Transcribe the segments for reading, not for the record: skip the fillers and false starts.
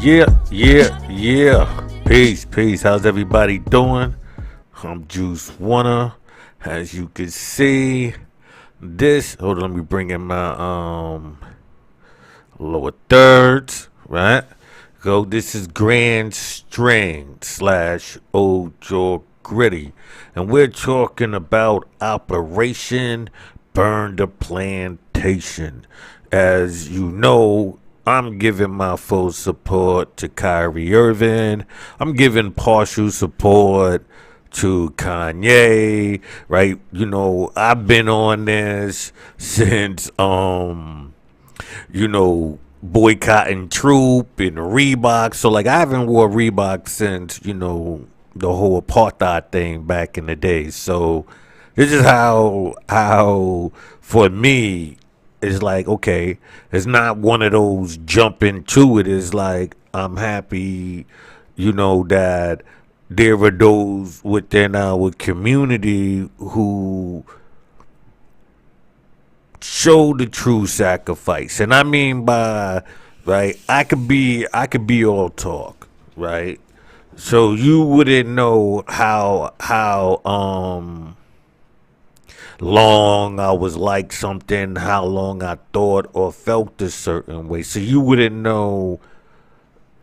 Yeah. Peace. How's everybody doing? I'm Juice Wanna. As you can see, hold on, let me bring in my lower thirds, right? Go, this is Grand String slash Old Gritty. And we're talking about Operation Burn the Plantation. As you know, I'm giving my full support to Kyrie Irving. I'm giving partial support to Kanye, right? You know, I've been on this since boycotting Troop and Reebok. So like I haven't wore Reebok since, the whole apartheid thing back in the day. So this is how for me it's like, okay, it's not one of those jump into it. It's like I'm happy, that there are those within our community who show the true sacrifice. And I mean by right, I could be all talk, right? So you wouldn't know how long I was like something, how long I thought or felt a certain way. So you wouldn't know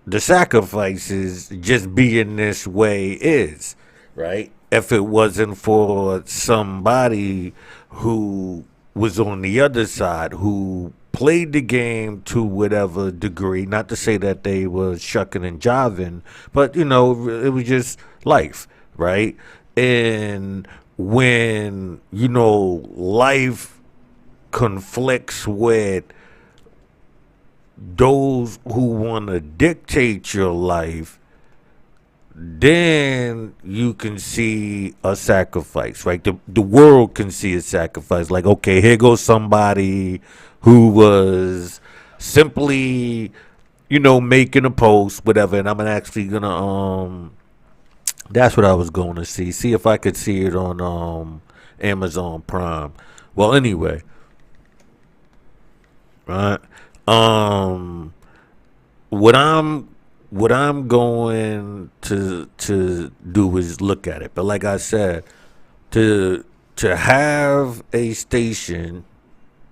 the sacrifices just being this way is, right? If it wasn't for somebody who was on the other side, who played the game to whatever degree, not to say that they were shucking and jiving, but it was just life, right? And when, life conflicts with those who want to dictate your life, then you can see a sacrifice, right? The world can see a sacrifice. Like, okay, here goes somebody who was simply, making a post, whatever, and I'm actually gonna that's what I was going to see. See if I could see it on Amazon Prime. Well, anyway, right? Um, what I'm going to do is look at it. But like I said, to have a station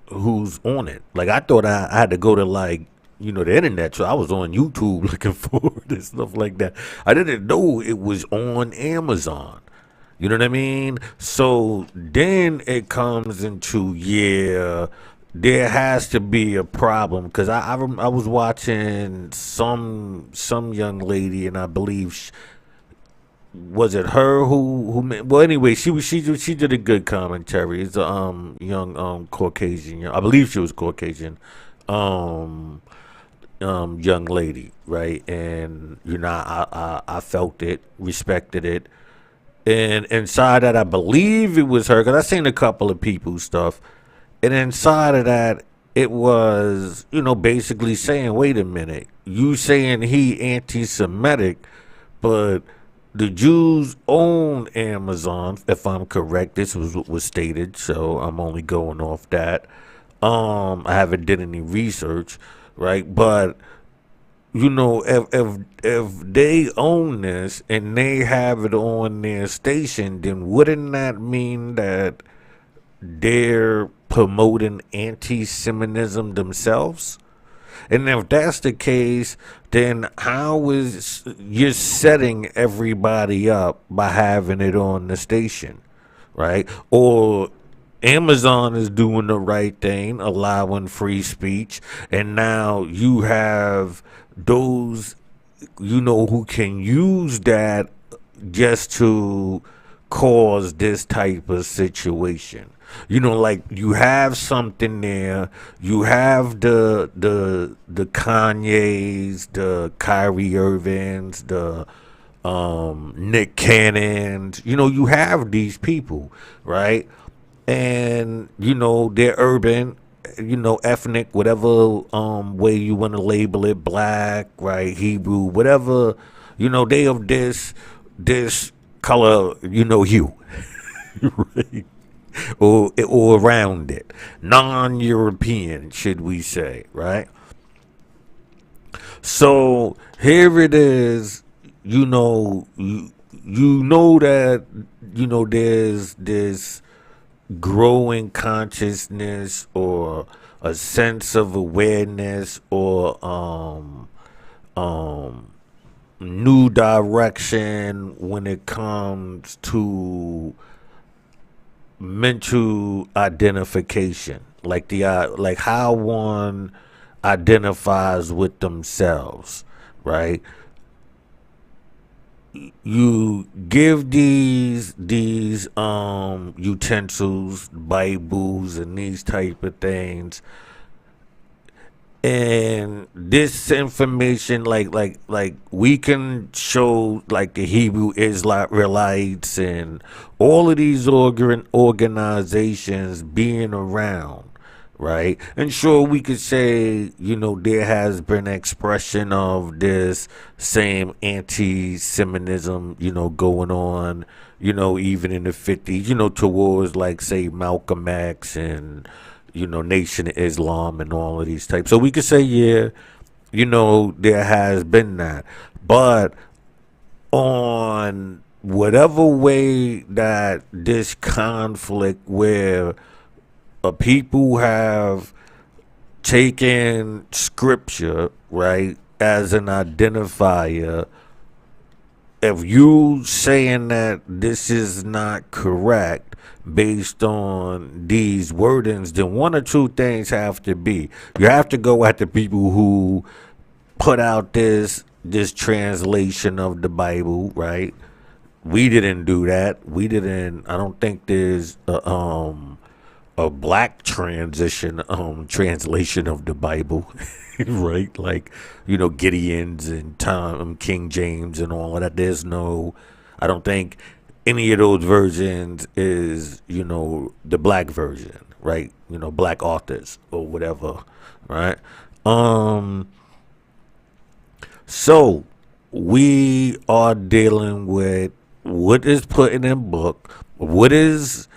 who's on it. Like I thought I had to go to like the internet, so I was on YouTube looking for it and stuff like that. I didn't know it was on Amazon. You know what I mean? So then it comes into, yeah, there has to be a problem because I was watching some young lady, and I believe was it her who well, anyway, she did a good commentary. It's a young Caucasian, I believe she was Caucasian, um young lady, right? And I felt it, respected it, and inside that I believe it was her because I seen a couple of people stuff, and inside of that it was basically saying, wait a minute, you saying he anti-Semitic, but the Jews own Amazon, if I'm correct. This was what was stated, so I'm only going off that. I haven't did any research, right? But if they own this and they have it on their station, then wouldn't that mean that they're promoting anti-Semitism themselves? And if that's the case, then how is you're setting everybody up by having it on the station, right? Or Amazon is doing the right thing, allowing free speech, and now you have those who can use that just to cause this type of situation. Like you have something there. You have the Kanye's, the Kyrie Irvings, the Nick Cannons. You have these people, right? And they're urban, ethnic, whatever way you want to label it, black, right, Hebrew, whatever, they of this color, hue. Right? Or around it, non-European, should we say, right? So here it is. You know, you know that there's this growing consciousness or a sense of awareness or um new direction when it comes to mental identification, like the like how one identifies with themselves, right? You give these utensils, Bibles, and these type of things, and this information, like we can show like the Hebrew Israelites and all of these organizations being around, right? And sure, we could say, there has been expression of this same anti-Semitism, going on, even in the 50s, towards like say Malcolm X and Nation of Islam and all of these types. So we could say, yeah, there has been that. But on whatever way that this conflict where a people have taken scripture, right, as an identifier, if you saying that this is not correct based on these wordings, then one or two things have to be. You have to go at the people who put out this translation of the Bible, right? We didn't do that. We didn't. I don't think there's a black translation of the Bible, right? Like, Gideon's and Tom King James and all of that. There's no, I don't think any of those versions is, the black version, right? Black authors or whatever, right? So we are dealing with what is put in a book, what is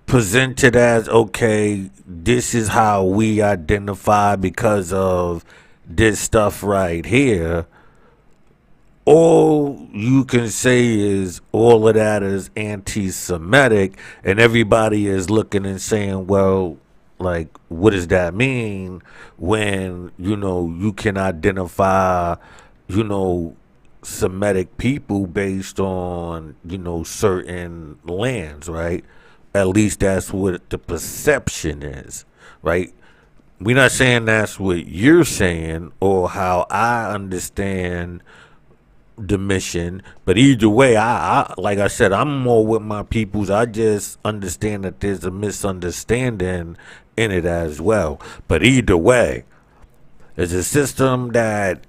presented as, okay, this is how we identify because of this stuff right here. All you can say is all of that is anti-Semitic, and everybody is looking and saying, well, like, what does that mean when, you can identify, Semitic people based on, certain lands, right? At least that's what the perception is, right? We're not saying that's what you're saying or how I understand the mission, but either way, I like I said, I'm more with my peoples. I just understand that there's a misunderstanding in it as well. But either way, it's a system that,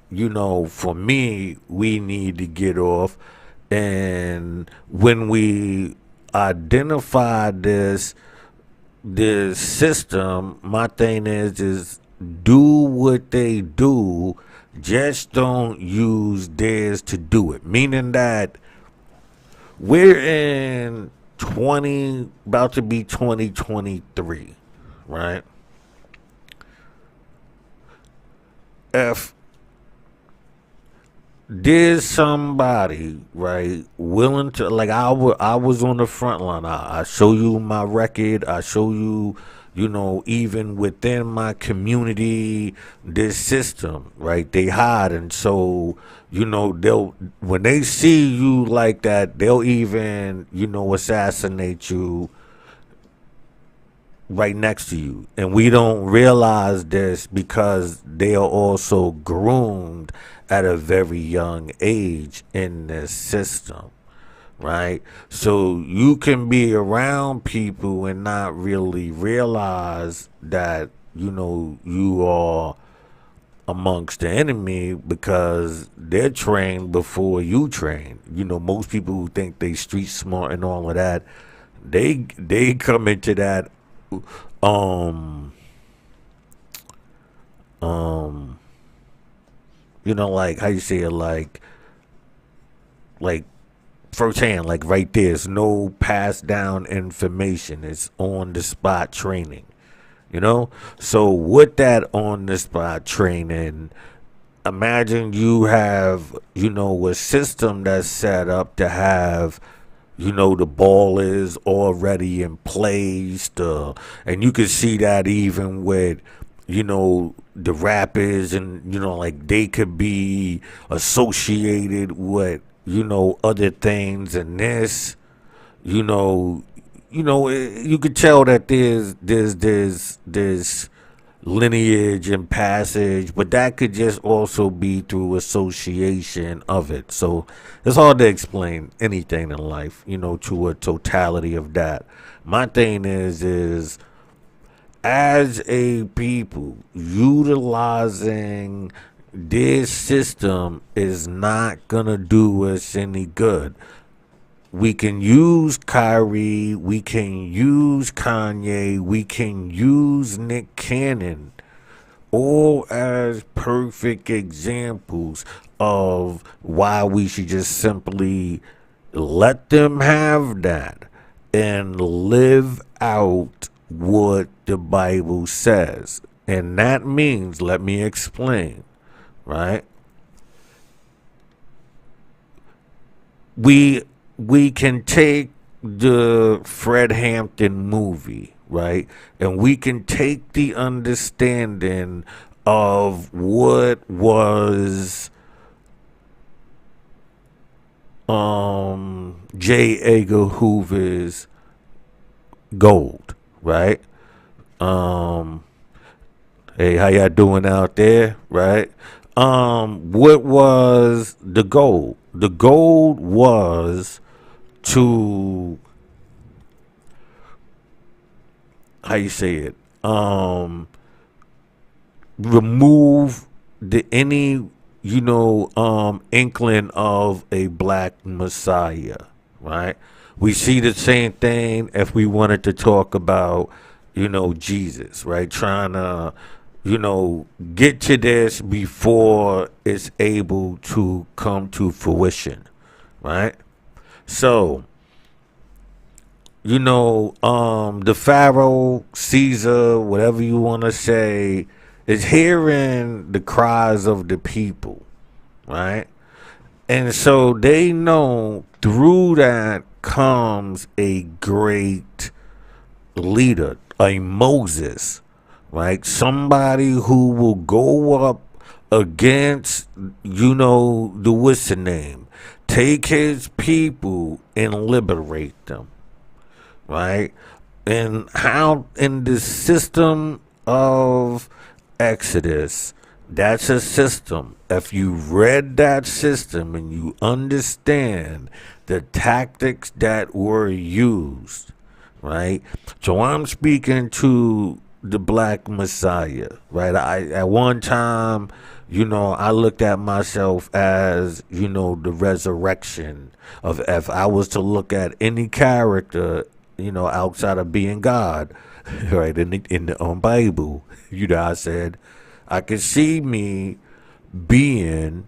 for me, we need to get off. And when we identify this system, my thing is do what they do, just don't use theirs to do it. Meaning that we're in about to be 2023, right? If there's somebody, right, willing to, like, I was on the front line. I show you my record. I show you, even within my community, this system, right, they hide. And so, they'll, when they see you like that, they'll even, assassinate you right next to you. And we don't realize this because they are also groomed at a very young age in this system, right? So you can be around people and not really realize that, you are amongst the enemy because they're trained before you train. Most people who think they street smart and all of that, they come into that um um like how you say it, like firsthand, like right there. There's no passed down information. It's on the spot training. So with that on the spot training imagine you have, a system that's set up to have, the ball is already in place, and you can see that even with, the rappers, and, like they could be associated with, other things and this, you know, you could tell that there's lineage and passage, but that could just also be through association of it. So it's hard to explain anything in life, to a totality of that. My thing is as a people, utilizing this system is not gonna do us any good. We can use Kyrie, we can use Kanye, we can use Nick Cannon, all as perfect examples of why we should just simply let them have that and live out what the Bible says. And that means, let me explain, right? We can take the Fred Hampton movie, right? And we can take the understanding of what was J. Edgar Hoover's gold, right? Hey, how y'all doing out there, right? What was the goal? The goal was to, how you say it, remove the any inkling of a black messiah, right? We see the same thing if we wanted to talk about Jesus, right? Trying to get to this before it's able to come to fruition, right? So, the Pharaoh, Caesar, whatever you want to say, is hearing the cries of the people, right? And so they know through that comes a great leader, a Moses, right? Somebody who will go up against, the what's the name, take his people and liberate them, right? And how in the system of Exodus, that's a system. If you read that system and you understand the tactics that were used, right? So I'm speaking to the black messiah, right? I at one time, I looked at myself as, the resurrection of, if I was to look at any character, outside of being God, right? In the Bible, I said I could see me being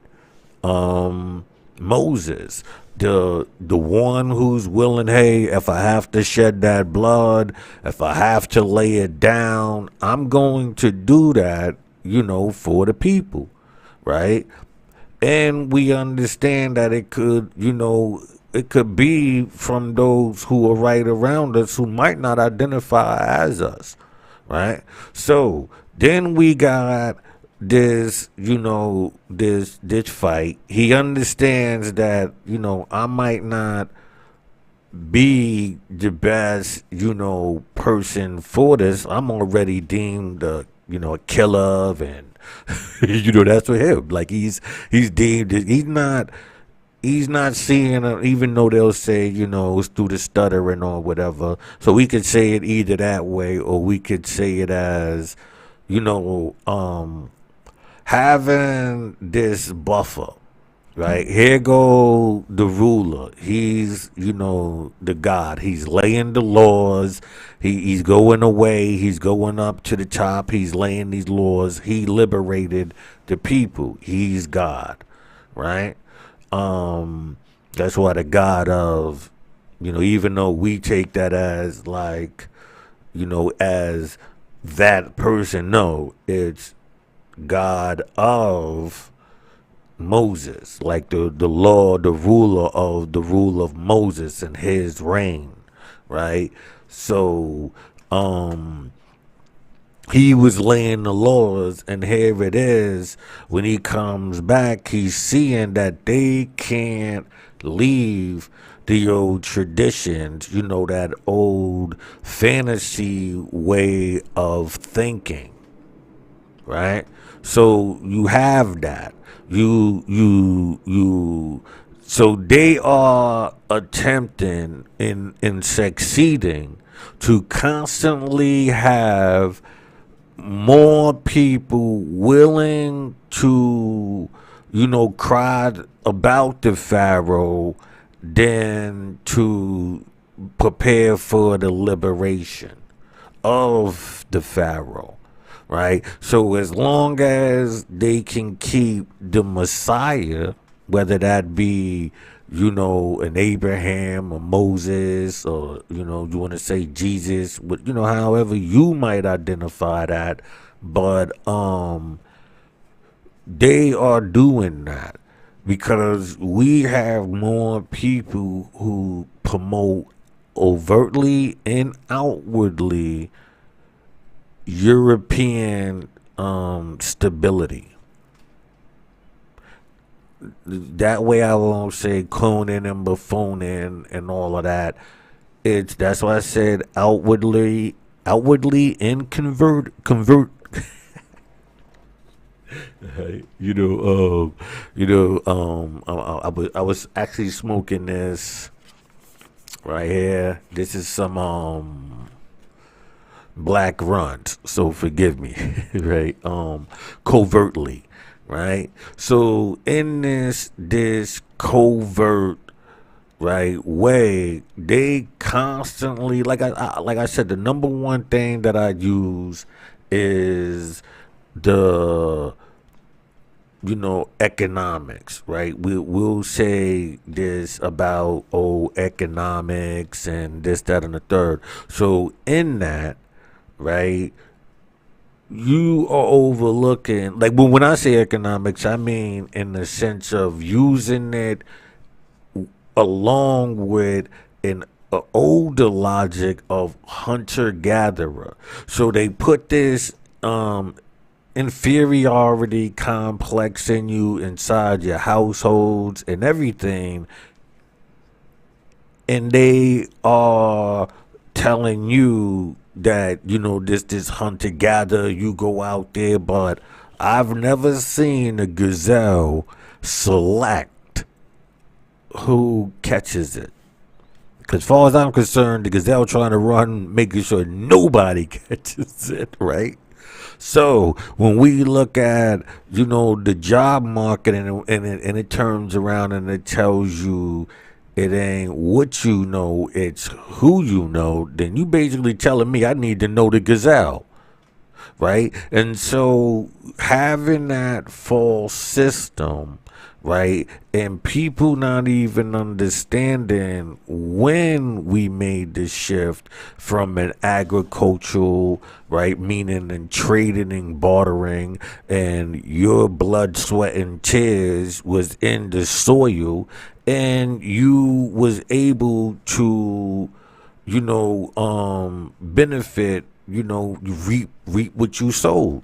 Moses, the one who's willing, hey, if I have to shed that blood, if I have to lay it down, I'm going to do that, for the people, right? And we understand that it could be from those who are right around us who might not identify as us, right? So then we got this, this fight. He understands that, I might not be the best, person for this. I'm already deemed a killer, and that's what him. Like he's deemed, he's not seeing, even though they'll say, it's through the stuttering or whatever. So we could say it either that way, or we could say it as, having this buffer, right? Here go the ruler. He's, the God. He's laying the laws. He's going away. He's going up to the top. He's laying these laws. He liberated the people. He's God, right? That's why the God of, even though we take that as like, as that person, no, it's God of Moses, like the law, the rule of Moses and his reign, right? So, he was laying the laws, and here it is. When he comes back, he's seeing that they can't leave the old traditions, that old fantasy way of thinking, right? So you have that. So they are attempting in succeeding to constantly have more people willing to, cry about the Pharaoh than to prepare for the liberation of the Pharaoh, right? So as long as they can keep the Messiah, whether that be, an Abraham or Moses, or, you want to say Jesus, but, however you might identify that, but they are doing that because we have more people who promote overtly and outwardly European stability. That way I won't say cloning and buffooning and all of that. That's why I said outwardly and convert. I was actually smoking this right here. This is some black runs, so forgive me, right? Covertly, right? So in this covert, right, way, they constantly, like I said, the number one thing that I use is the economics, right? We'll say this about economics and this, that, and the third. So in that, right, you are overlooking, like, when I say economics, I mean in the sense of using it along with an older logic of hunter gatherer. So they put this inferiority complex in you inside your households and everything, and they are telling you that this hunter gatherer, you go out there, but I've never seen a gazelle select who catches it. As far as I'm concerned, the gazelle trying to run, making sure nobody catches it, right? So when we look at the job market, and it turns around and it tells you it ain't what you know, it's who you know, then you basically telling me I need to know the gazelle, right? And so having that false system, right, and people not even understanding when we made the shift from an agricultural, right, meaning and trading and bartering, and your blood, sweat, and tears was in the soil, and you was able to benefit, you reap what you sowed,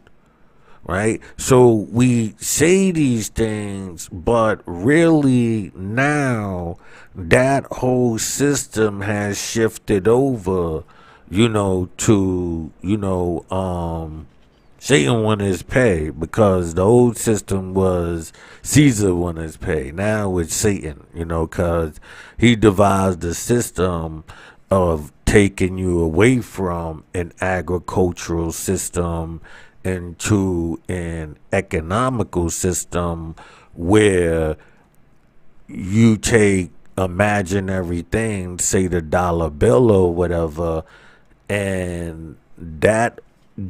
right? So we say these things, but really now that whole system has shifted over, to, Satan won his pay, because the old system was Caesar won his pay. Now it's Satan, because he devised a system of taking you away from an agricultural system into an economical system where you take imaginary things, say the dollar bill or whatever, and that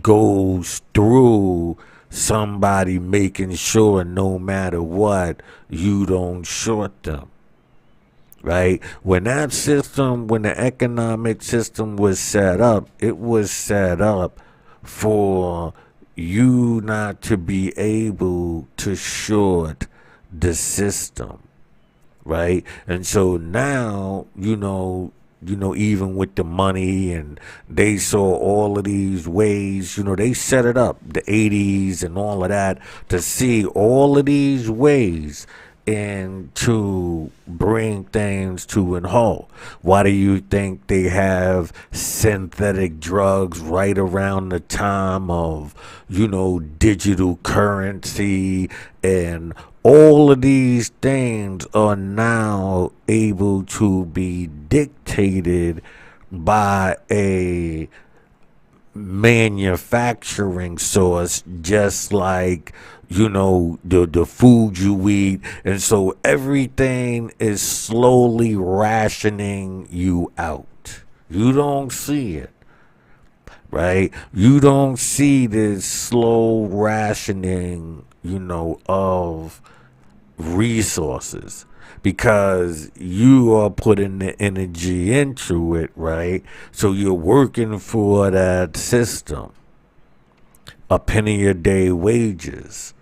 goes through somebody making sure no matter what, you don't short them. Right? When the economic system was set up, it was set up for you not to be able to short the system, right? And so now, even with the money, and they saw all of these ways, they set it up, the 80s and all of that, to see all of these ways and to bring things to an halt. Why do you think they have synthetic drugs right around the time of, digital currency, and all of these things are now able to be dictated by a manufacturing source, just like the food you eat. And so everything is slowly rationing you out. You don't see it, right? You don't see this slow rationing, of resources, because you are putting the energy into it, right? So you're working for that system, a penny a day wages,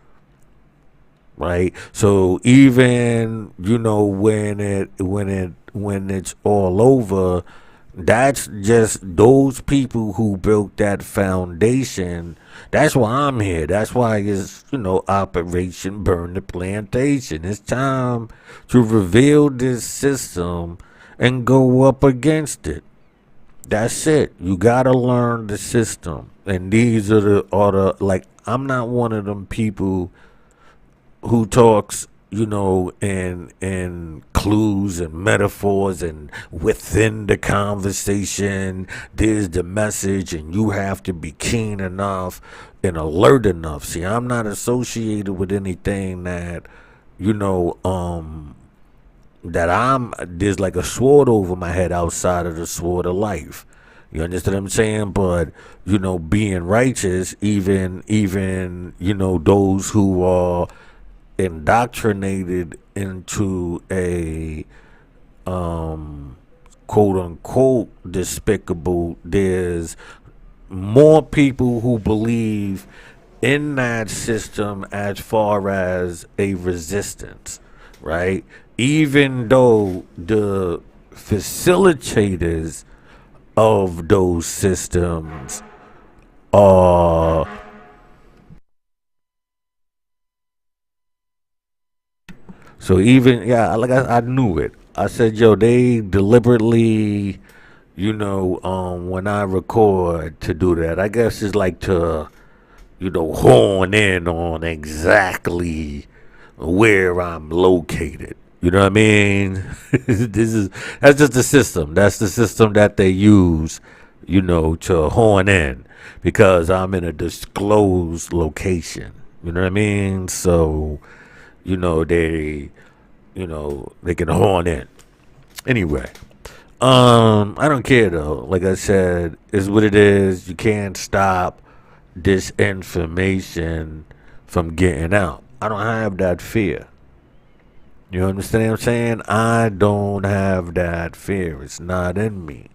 right? So even when it's all over, that's just those people who built that foundation. That's why I'm here. That's why it's, Operation Burn the Plantation. It's time to reveal this system and go up against it. That's it. You gotta learn the system. And these are the like, I'm not one of them people who talks, in clues and metaphors, and within the conversation, there's the message, and you have to be keen enough and alert enough. See, I'm not associated with anything that, that there's like a sword over my head outside of the sword of life. You understand what I'm saying? But, being righteous, even, those who are indoctrinated into a quote unquote despicable, there's more people who believe in that system as far as a resistance, right? Even though the facilitators of those systems are, so even, yeah, like I knew it. I said, yo, they deliberately, when I record, to do that. I guess it's like to, hone in on exactly where I'm located. You know what I mean? That's just the system. That's the system that they use, to hone in, because I'm in a disclosed location. You know what I mean? So, they, they can horn in. Anyway, I don't care though. Like I said, it's what it is. You can't stop this information from getting out. I don't have that fear. You understand what I'm saying? I don't have that fear. It's not in me.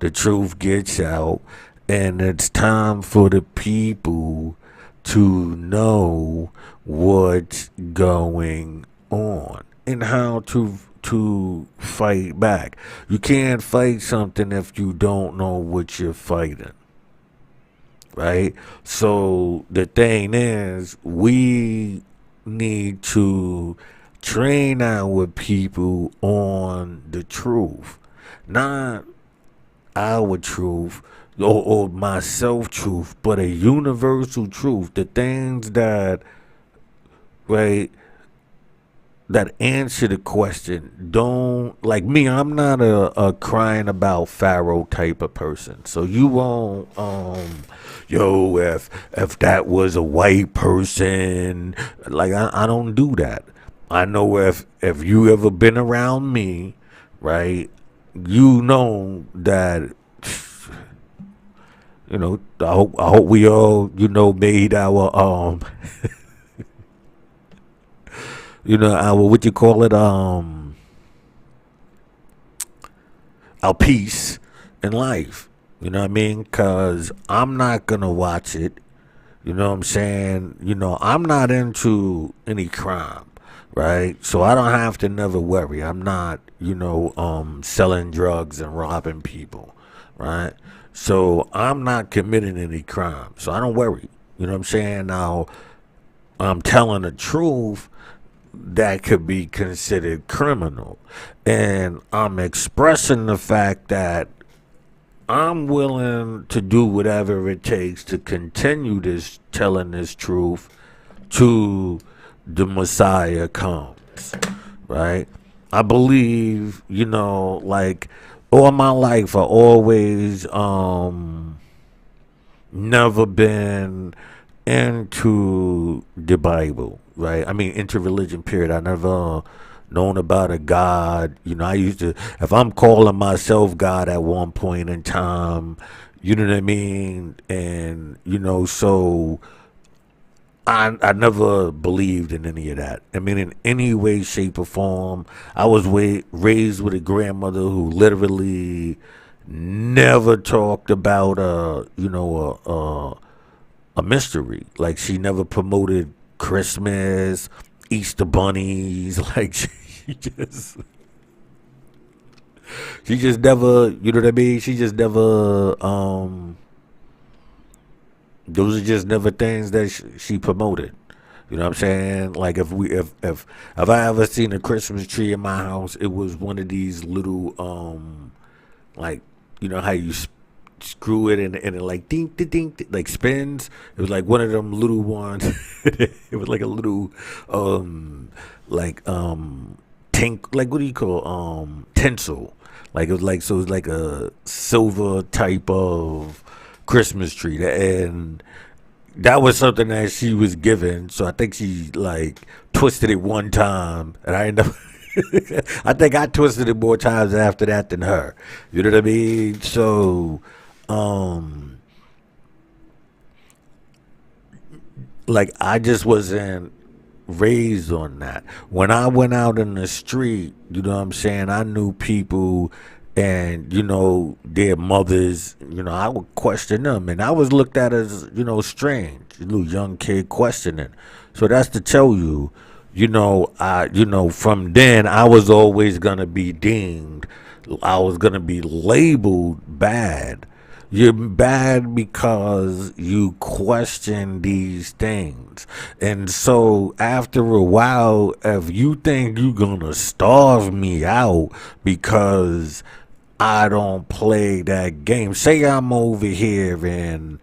The truth gets out, and it's time for the people to know what's going on and how to fight back. You can't fight something if you don't know what you're fighting, right? So the thing is, we need to train our people on the truth, not our truth, or my self truth, but a universal truth. The things that, right, that answer the question. Don't, like me, I'm not a crying about Pharaoh type of person. So you won't, yo, if that was a white person, like I don't do that. I know if you ever been around me, right, you know that, I hope we all, made our our, what you call it, our peace in life. You know what I mean? Cause I'm not gonna watch it. You know what I'm saying? I'm not into any crime, right? So I don't have to never worry. I'm not, selling drugs and robbing people, right? So I'm not committing any crime. So I don't worry. You know what I'm saying? Now, I'm telling the truth that could be considered criminal. And I'm expressing the fact that I'm willing to do whatever it takes to continue this telling this truth to the Messiah comes, right? I believe, like all my life I always never been into the Bible, right? I mean, into religion, period. I never known about a God. I used to, if I'm calling myself God at one point in time, you know what I mean? And, so I never believed in any of that. I mean, in any way, shape, or form. I was raised with a grandmother who literally never talked about, a mystery. Like, she never promoted Christmas, Easter bunnies. Like, she just never, you know what I mean? She just never, those are just never things that she promoted. You know what I'm saying? Like, if I ever seen a Christmas tree in my house, it was one of these little like, how you screw it and it like ding ding ding like spins. It was like one of them little ones. It was like a little like tank, like, what do you call tinsel? Like, it was like, so it was like a silver type of Christmas tree, and that was something that she was given. So I think she like twisted it one time, and I ended up. I think I twisted it more times after that than her. You know what I mean? So, um, like, I just wasn't raised on that. When I went out in the street, you know what I'm saying, I knew people and, their mothers, I would question them. And I was looked at as, strange, a little young kid questioning. So that's to tell you, from then I was always going to be deemed, I was going to be labeled bad. You're bad because you question these things. And so after a while, if you think you're going to starve me out because I don't play that game. Say I'm over here and,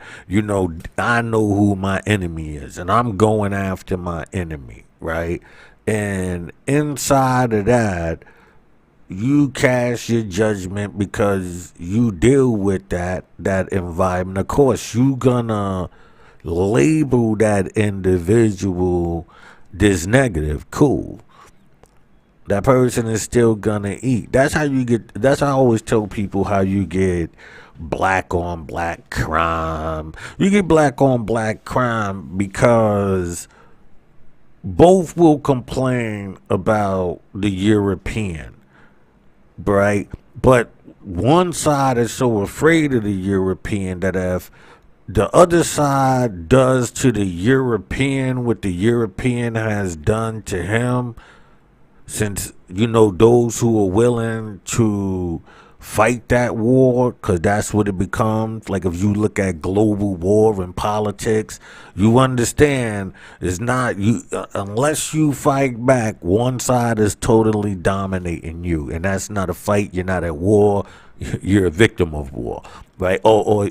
I know who my enemy is and I'm going after my enemy, right? And inside of that, you cast your judgment because you deal with that environment. Of course, you gonna label that individual this negative. Cool. That person is still gonna eat. That's how you get. That's how I always tell people how you get black on black crime. You get black on black crime because both will complain about the European, right? But one side is so afraid of the European that if the other side does to the European what the European has done to him, since those who are willing to fight that war, because that's what it becomes. Like, if you look at global war and politics, you understand it's not you unless you fight back, one side is totally dominating you, and that's not a fight. You're not at war. You're a victim of war, right? Or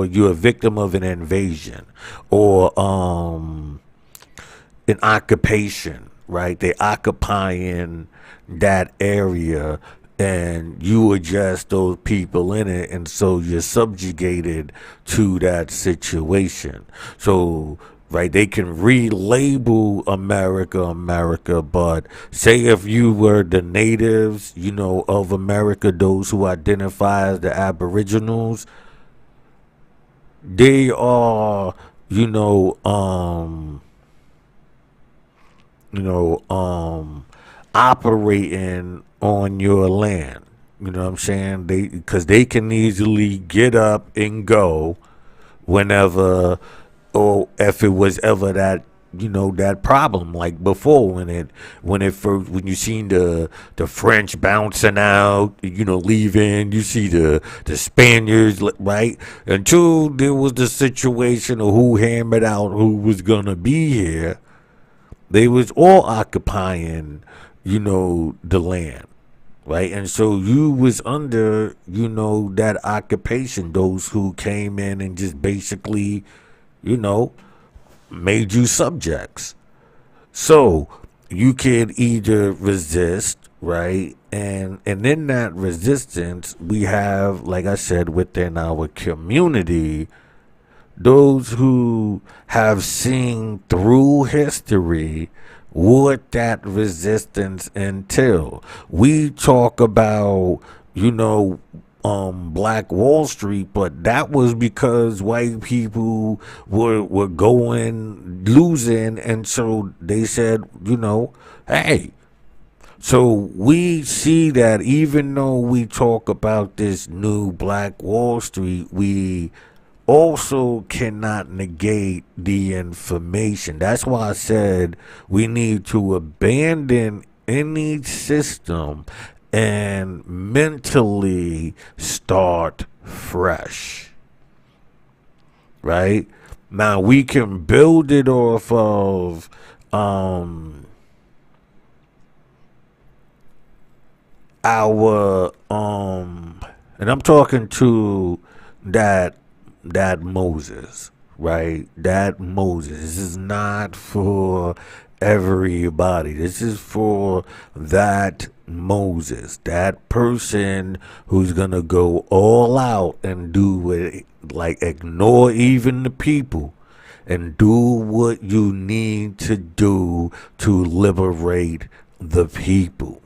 you're a victim of an invasion, or an occupation, right? They occupying that area and you are just those people in it, and so you're subjugated to that situation. So, right, they can relabel America, but say if you were the natives, of America, those who identify as the Aboriginals, they are, operating on your land. You know what I'm saying? Because they can easily get up and go whenever, or if it was ever that that problem like before when you seen the French bouncing out, leaving. You see the Spaniards, right? Until there was the situation of who hammered out who was gonna be here. They was all occupying, the land, right? And so you was under, that occupation. Those who came in and just basically, you know, made you subjects. So you can either resist, right? And in that resistance, we have, like I said, within our community, those who have seen through history what that resistance entail. We talk about, Black Wall Street, but that was because white people were going losing, and so they said, hey. So we see that even though we talk about this new Black Wall Street, we also cannot negate the information. That's why I said we need to abandon any system and mentally start fresh. Right? Now we can build it off of our and I'm talking to that Moses, right? That Moses. This is not for everybody. This is for that Moses, that person who's gonna go all out and do it, like ignore even the people and do what you need to do to liberate the people.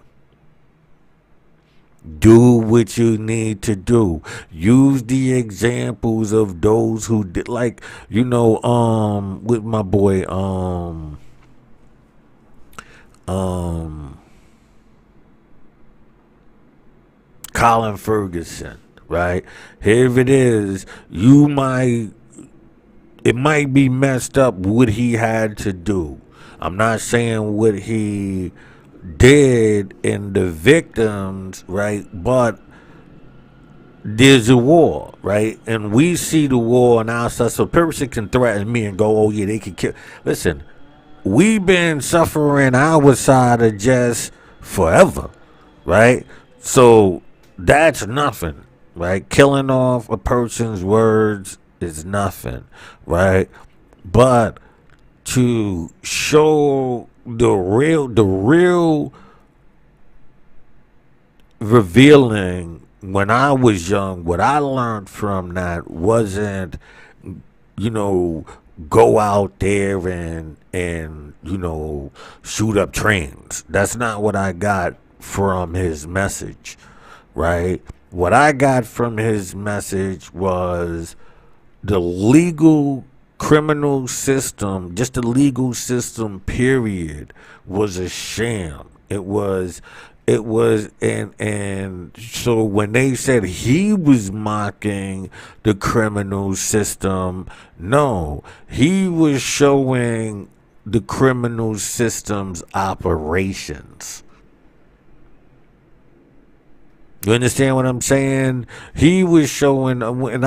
Do what you need to do. Use the examples of those who did, like, with my boy, Colin Ferguson, right? Here it is. It might be messed up what he had to do. I'm not saying what he did in the victims, right? But there's a war, right? And we see the war on our side. So a person can threaten me and go, oh yeah, they can kill. Listen, we've been suffering our side of just forever, right? So that's nothing, right? Killing off a person's words is nothing, right? But to show the real revealing, when I was young, what I learned from that wasn't, go out there and shoot up trains. That's not what I got from his message, right? What I got from his message was the legal criminal system, just the legal system, period, was a sham. And so when they said he was mocking the criminal system, no, he was showing the criminal system's operations. You understand what I'm saying? He was showing, and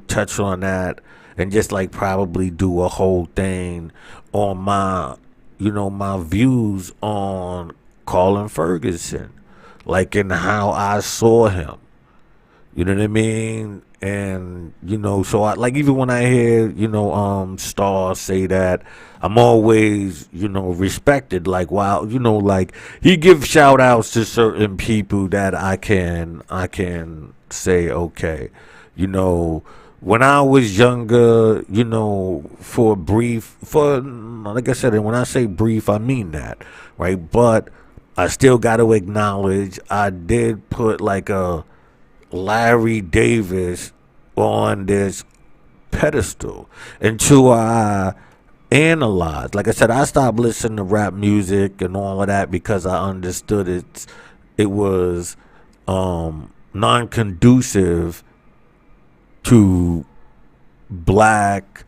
touch on that and just like probably do a whole thing on my views on Colin Ferguson, like in how I saw him. You know what I mean? And so I like, even when I hear Star say that, I'm always respected. Like, wow, like he gives shout outs to certain people that I can say, okay, when I was younger, for like I said, and when I say brief, I mean that, right? But I still got to acknowledge I did put like a Larry Davis on this pedestal until I analyzed. Like I said, I stopped listening to rap music and all of that because I understood it was non-conducive to black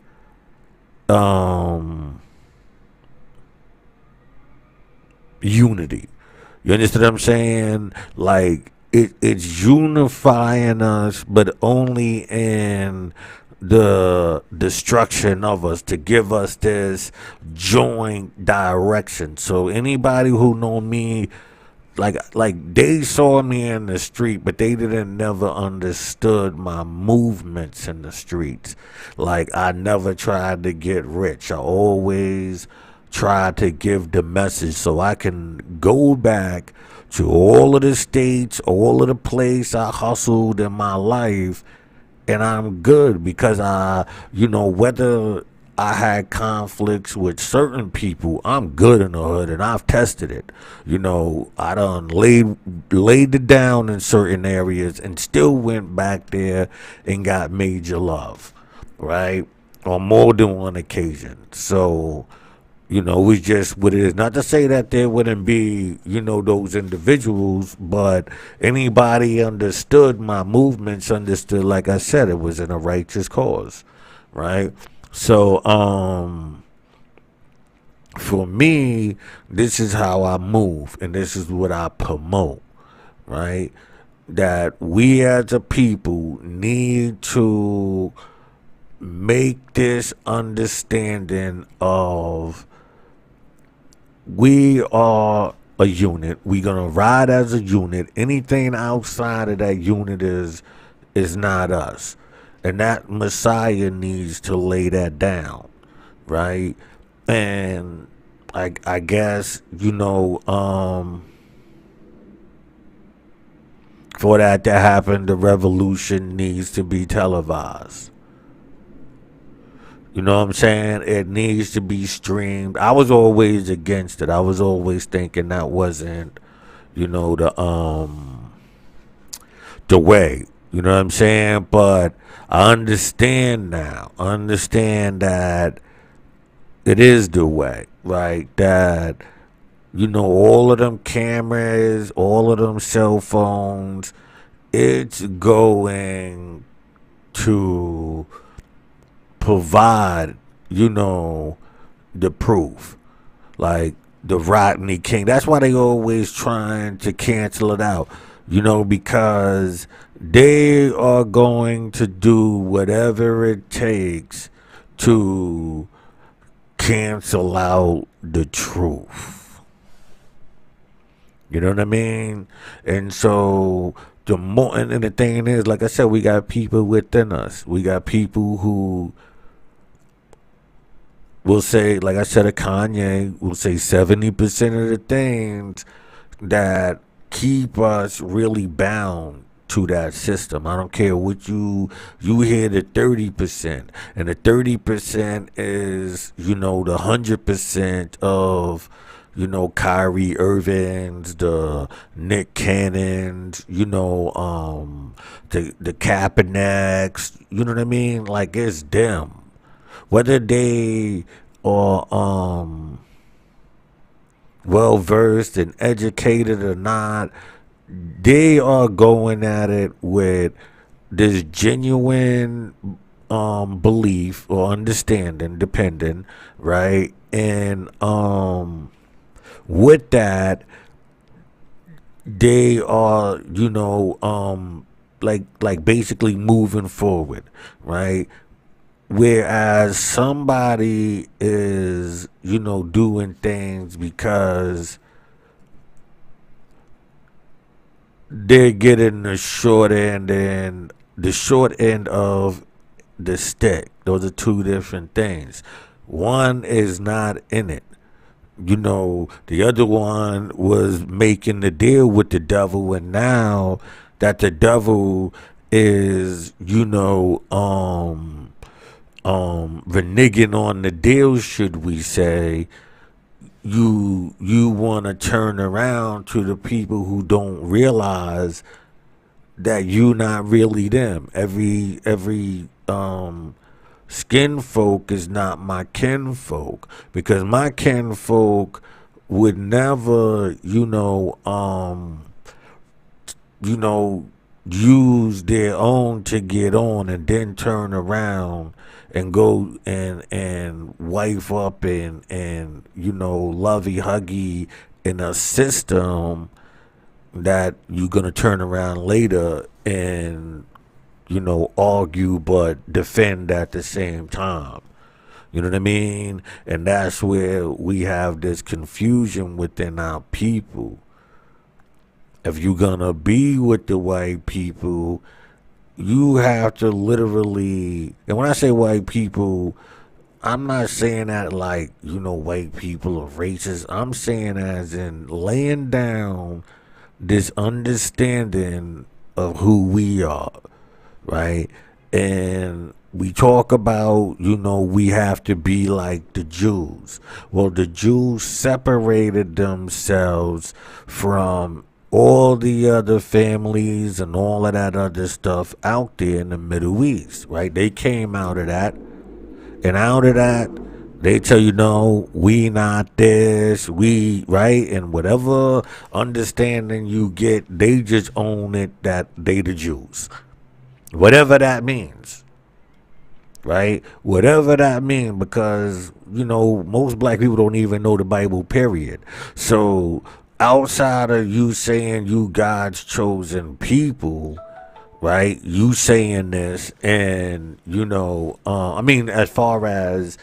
um unity. You understand what I'm saying? Like it's unifying us, but only in the destruction of us to give us this joint direction. So anybody who know me, like they saw me in the street, but they didn't never understood my movements in the streets. Like I never tried to get rich. I always tried to give the message so I can go back to all of the states, all of the place I hustled in my life, and I'm good because whether I had conflicts with certain people, I'm good in the hood and I've tested it. I done laid it down in certain areas and still went back there and got major love, right? On more than one occasion. So, it's just what it is. Not to say that there wouldn't be, those individuals, but anybody understood my movements, understood, like I said, it was in a righteous cause, right? So, for me, this is how I move and this is what I promote, right? That we as a people need to make this understanding of we are a unit. We're gonna ride as a unit. Anything outside of that unit is not us. And that Messiah needs to lay that down, right? And I guess, for that to happen, the revolution needs to be televised. You know what I'm saying? It needs to be streamed. I was always against it. I was always thinking that wasn't, the way. You know what I'm saying? But I understand now. I understand that it is the way, right? That, all of them cameras, all of them cell phones, it's going to provide, the proof. Like the Rodney King. That's why they always trying to cancel it out. Because they are going to do whatever it takes to cancel out the truth. You know what I mean? And so the more, and the thing is, like I said, we got people within us. We got people who will say, like I said, a Kanye will say 70% of the things that keep us really bound to that system. I don't care what you hear the 30%, and the 30% is the 100% of Kyrie Irving's, the Nick Cannons, the Kaepernicks, you know what I mean? Like it's them. Whether they are well versed and educated or not, they are going at it with this genuine belief or understanding, depending, right? And with that, they are, like basically moving forward, right? Whereas somebody is, doing things because they're getting the short end and the short end of the stick. Those are two different things. One is not in it. The other one was making the deal with the devil, and now that the devil is, reneging on the deal, should we say, you want to turn around to the people who don't realize that you not really them. Every skin folk is not my kinfolk, because my kinfolk would never, use their own to get on and then turn around and go and wife up and lovey huggy in a system that you're gonna turn around later and argue but defend at the same time. You know what I mean? And that's where we have this confusion within our people. If you're gonna be with the white people, you have to literally, and when I say white people, I'm not saying that like, white people are racist. I'm saying as in laying down this understanding of who we are, right? And we talk about, we have to be like the Jews. Well, the Jews separated themselves from all the other families and all of that other stuff out there in the Middle East, right? They came out of that. And out of that, they tell you, no, we not this, we, right? And whatever understanding you get, they just own it that they the Jews. Whatever that means, right? Whatever that means, because, most black people don't even know the Bible, period. So outside of you saying you God's chosen people, right? You saying this, and as far as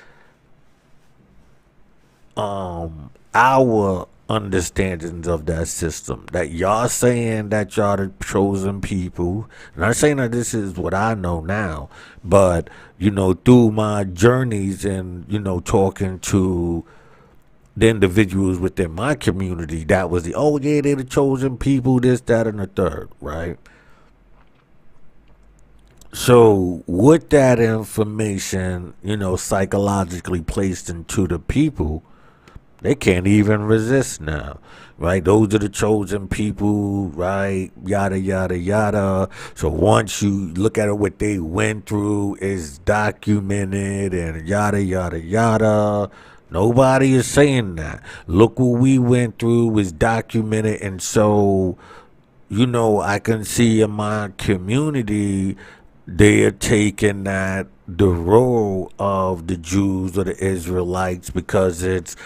our understandings of that system, that y'all saying that y'all the chosen people. And I'm saying that this is what I know now, but through my journeys and talking to the individuals within my community, that was they're the chosen people, this, that, and the third, right? So with that information, psychologically placed into the people, they can't even resist now, right? Those are the chosen people, right? Yada, yada, yada. So once you look at it, what they went through is documented and yada, yada, yada. Nobody is saying that. Look what we went through was documented. And so, I can see in my community, they're taking that the role of the Jews or the Israelites because it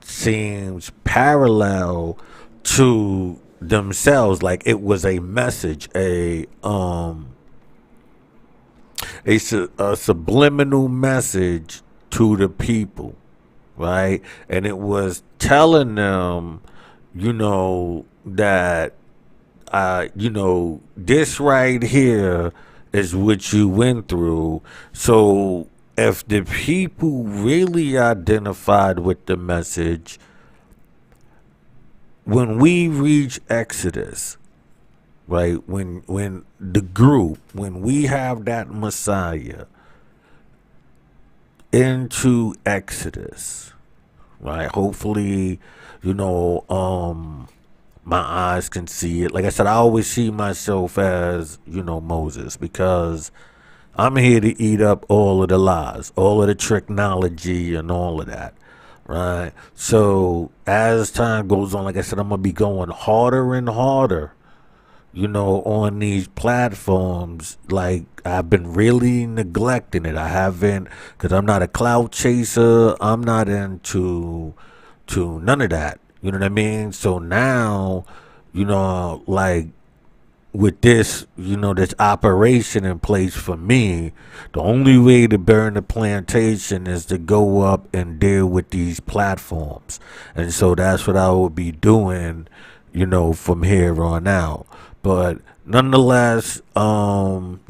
seems parallel to themselves, like it was a message, a subliminal message to the people, right? And it was telling them, that this right here is what you went through. So if the people really identified with the message, when we reach Exodus, right, when we have that Messiah into Exodus, right, hopefully, my eyes can see it. Like I said, I always see myself as, Moses, because I'm here to eat up all of the lies, all of the technology and all of that, right? So as time goes on, like I said, I'm going to be going harder and harder, on these platforms. Like I've been really neglecting it. I haven't, because I'm not a clout chaser. I'm not into none of that. You know what I mean? So now, like with this, this operation in place for me, the only way to burn the plantation is to go up and deal with these platforms. And so that's what I will be doing, from here on out. But nonetheless, about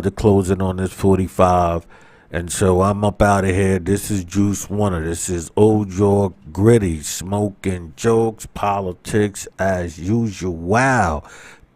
to close in on this 45. And so I'm up out of here. This is Juice Warner. This is Old York Gritty, smoking jokes, politics as usual. Wow.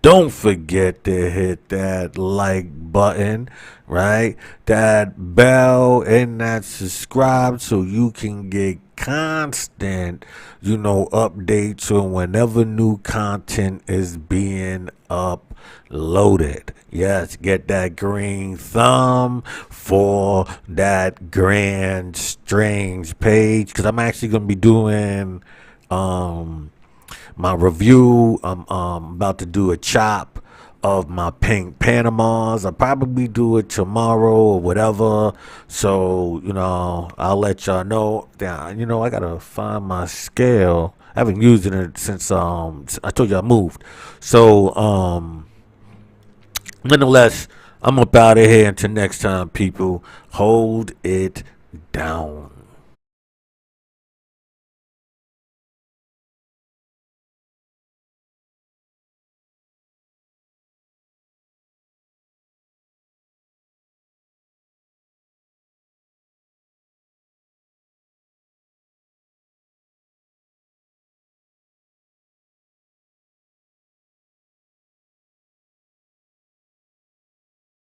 Don't forget to hit that like button, right? That bell and that subscribe so you can get constant, updates on whenever new content is being uploaded. Yes, get that green thumb for that Grand Strange page, because I'm actually going to be doing my review. I'm about to do a chop of my pink Panamas. I'll probably do it tomorrow or whatever. So, I'll let y'all know. Now, I gotta find my scale. I haven't used it since I told you I moved. So, nonetheless, I'm up out of here. Until next time, people, hold it down.